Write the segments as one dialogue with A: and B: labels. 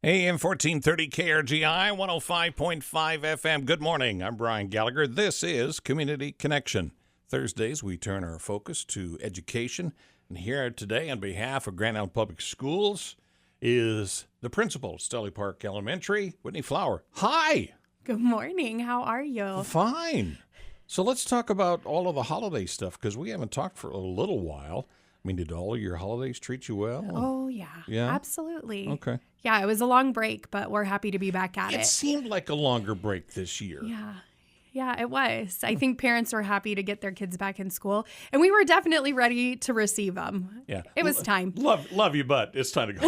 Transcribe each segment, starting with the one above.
A: AM 1430 KRGI 105.5 FM. Good morning. I'm Brian Gallagher. This is Community Connection. Thursdays, we turn our focus to education. And here today, on behalf of Grand Island Public Schools, is the principal of Stolley Park Elementary, Whitney Flower. Hi.
B: Good morning. How are you?
A: Fine. So let's talk about all of the holiday stuff, because we haven't talked for a little while. I mean, did all of your holidays treat you well?
B: Oh, yeah.
A: Yeah?
B: Absolutely.
A: Okay.
B: Yeah, it was a long break, but we're happy to be back at it.
A: It seemed like a longer break this year.
B: Yeah, it was. I think parents were happy to get their kids back in school, and we were definitely ready to receive them.
A: Yeah.
B: It was time.
A: Love you, but it's time to go.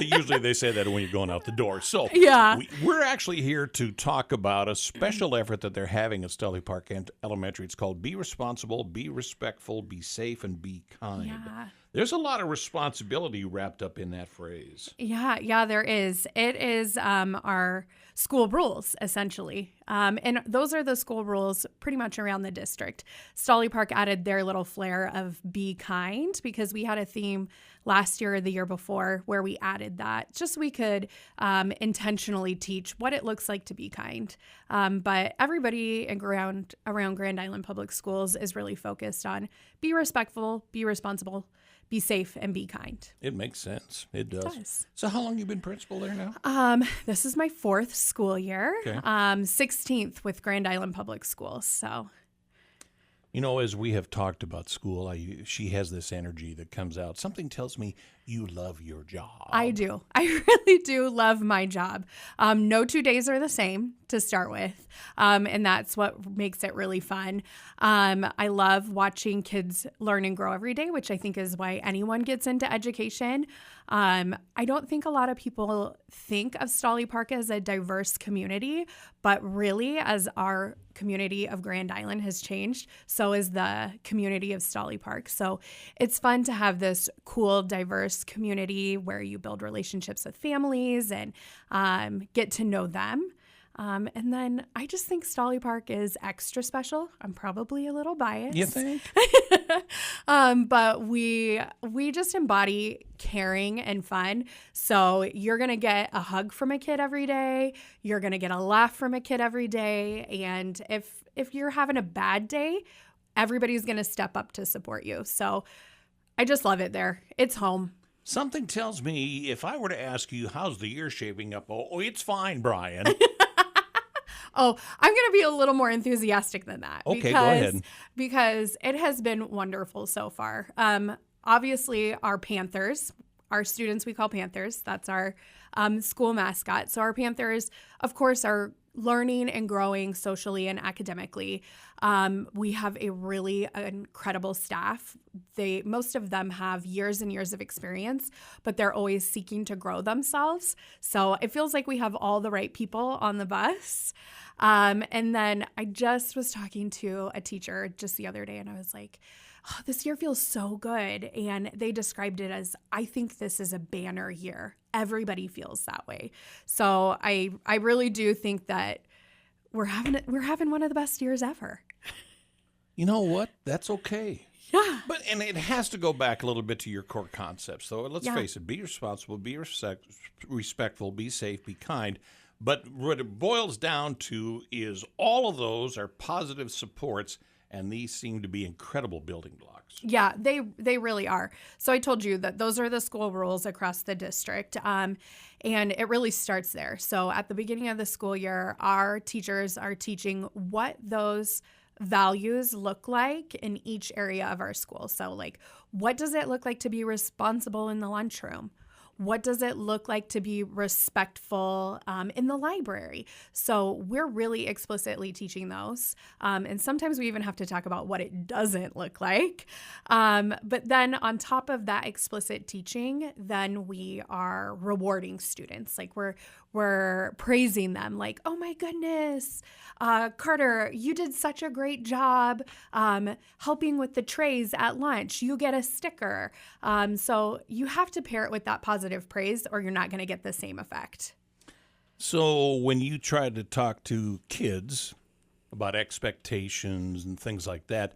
A: Usually they say that when you're going out the door. So
B: yeah.
A: We're actually here to talk about a special effort that they're having at Stolley Park Elementary. It's called Be Responsible, Be Respectful, Be Safe, and Be Kind.
B: Yeah.
A: There's a lot of responsibility wrapped up in that phrase.
B: Yeah, there is. It is our school rules, essentially. And those are the school rules pretty much around the district. Stolley Park added their little flair of be kind, because we had a theme last year or the year before where we added that, just so we could intentionally teach what it looks like to be kind. But everybody around Grand Island Public Schools is really focused on be respectful, be responsible, be safe, and be kind.
A: It makes sense. It does.
B: It does.
A: So how long have you been principal there now?
B: This is my 4th school year,
A: Okay.
B: 16th with Grand Island Public Schools. So,
A: You know, as we have talked about school, she has this energy that comes out. Something tells me you love your job.
B: I do. I really do love my job. No 2 days are the same to start with, and that's what makes it really fun. I love watching kids learn and grow every day, which I think is why anyone gets into education. I don't think a lot of people think of Stolley Park as a diverse community, but really, as our community of Grand Island has changed, so is the community of Stolley Park. So it's fun to have this cool, diverse community where you build relationships with families and get to know them. And then I just think Stolley Park is extra special. I'm probably a little biased.
A: You think?
B: But we just embody caring and fun. So you're going to get a hug from a kid every day. You're going to get a laugh from a kid every day. And if you're having a bad day, everybody's going to step up to support you. So I just love it there. It's home.
A: Something tells me if I were to ask you, how's the year shaping up? Oh, it's fine, Brian.
B: Oh, I'm going to be a little more enthusiastic than that.
A: Okay, go ahead.
B: Because it has been wonderful so far. Obviously, our Panthers, our students we call Panthers, that's our school mascot. So our Panthers, of course, are learning and growing socially and academically. We have a really incredible staff. Most of them have years and years of experience, but they're always seeking to grow themselves. So it feels like we have all the right people on the bus. And then I just was talking to a teacher just the other day, and I was like, oh, this year feels so good. And they described it as, I think this is a banner year. Everybody feels that way. So I really do think that we're having one of the best years ever.
A: You know what? That's okay.
B: Yeah.
A: And it has to go back a little bit to your core concepts, though. Let's face it, be responsible, be respectful, be safe, be kind. But what it boils down to is all of those are positive supports, and these seem to be incredible building blocks.
B: Yeah, they really are. So I told you that those are the school rules across the district, and it really starts there. So at the beginning of the school year, our teachers are teaching what those values look like in each area of our school. So like, what does it look like to be responsible in the lunchroom? What does it look like to be respectful in the library? So we're really explicitly teaching those. And sometimes we even have to talk about what it doesn't look like. But then on top of that explicit teaching, then we are rewarding students. Like we're praising them like, oh my goodness, Carter, you did such a great job helping with the trays at lunch. You get a sticker. So you have to pair it with that positive praise or you're not going to get the same effect.
A: So when you try to talk to kids about expectations and things like that,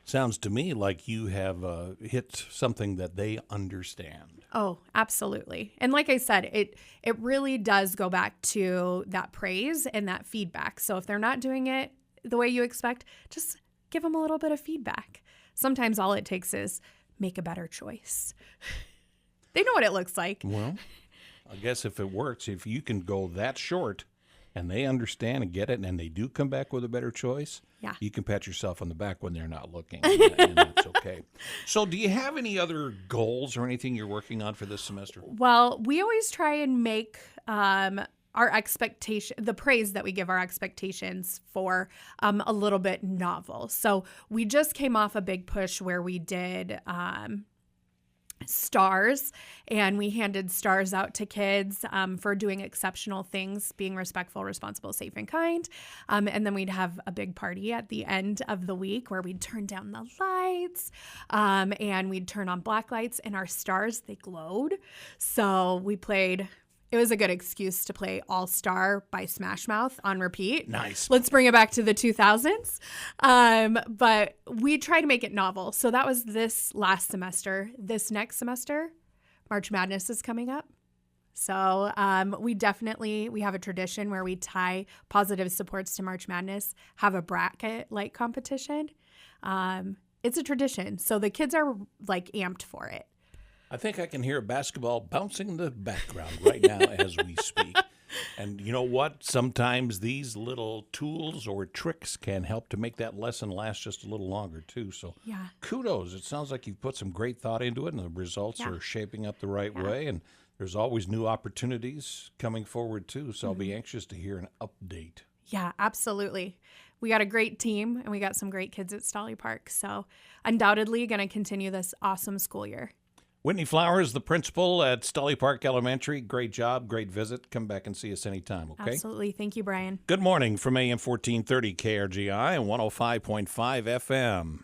A: Sounds to me like you have hit something that they understand.
B: Oh, absolutely. And like I said, it really does go back to that praise and that feedback. So if they're not doing it the way you expect, just give them a little bit of feedback. Sometimes all it takes is make a better choice. They know what it looks like.
A: Well, I guess if it works, if you can go that short and they understand and get it and they do come back with a better choice, you can pat yourself on the back when they're not looking, and that's okay. So do you have any other goals or anything you're working on for this semester?
B: Well, we always try and make our expectation, the praise that we give our expectations for, a little bit novel. So we just came off a big push where we did stars, and we handed stars out to kids for doing exceptional things, being respectful, responsible, safe, and kind. And then we'd have a big party at the end of the week where we'd turn down the lights and we'd turn on black lights, and our stars, they glowed. So we played. It was a good excuse to play All Star by Smash Mouth on repeat.
A: Nice.
B: Let's bring it back to the 2000s. But we try to make it novel. So that was this last semester. This next semester, March Madness is coming up. So we have a tradition where we tie positive supports to March Madness, have a bracket-like competition. It's a tradition. So the kids are like amped for it.
A: I think I can hear basketball bouncing in the background right now as we speak. And you know what? Sometimes these little tools or tricks can help to make that lesson last just a little longer, too. So kudos. It sounds like you've put some great thought into it, and the results are shaping up the right way. And there's always new opportunities coming forward, too. So I'll be anxious to hear an update.
B: Yeah, absolutely. We got a great team, and we got some great kids at Stolley Park. So undoubtedly going to continue this awesome school year.
A: Whitney Flowers, the principal at Stolley Park Elementary. Great job, great visit. Come back and see us anytime, okay?
B: Absolutely. Thank you, Brian.
A: Good morning from AM 1430 KRGI and 105.5 FM.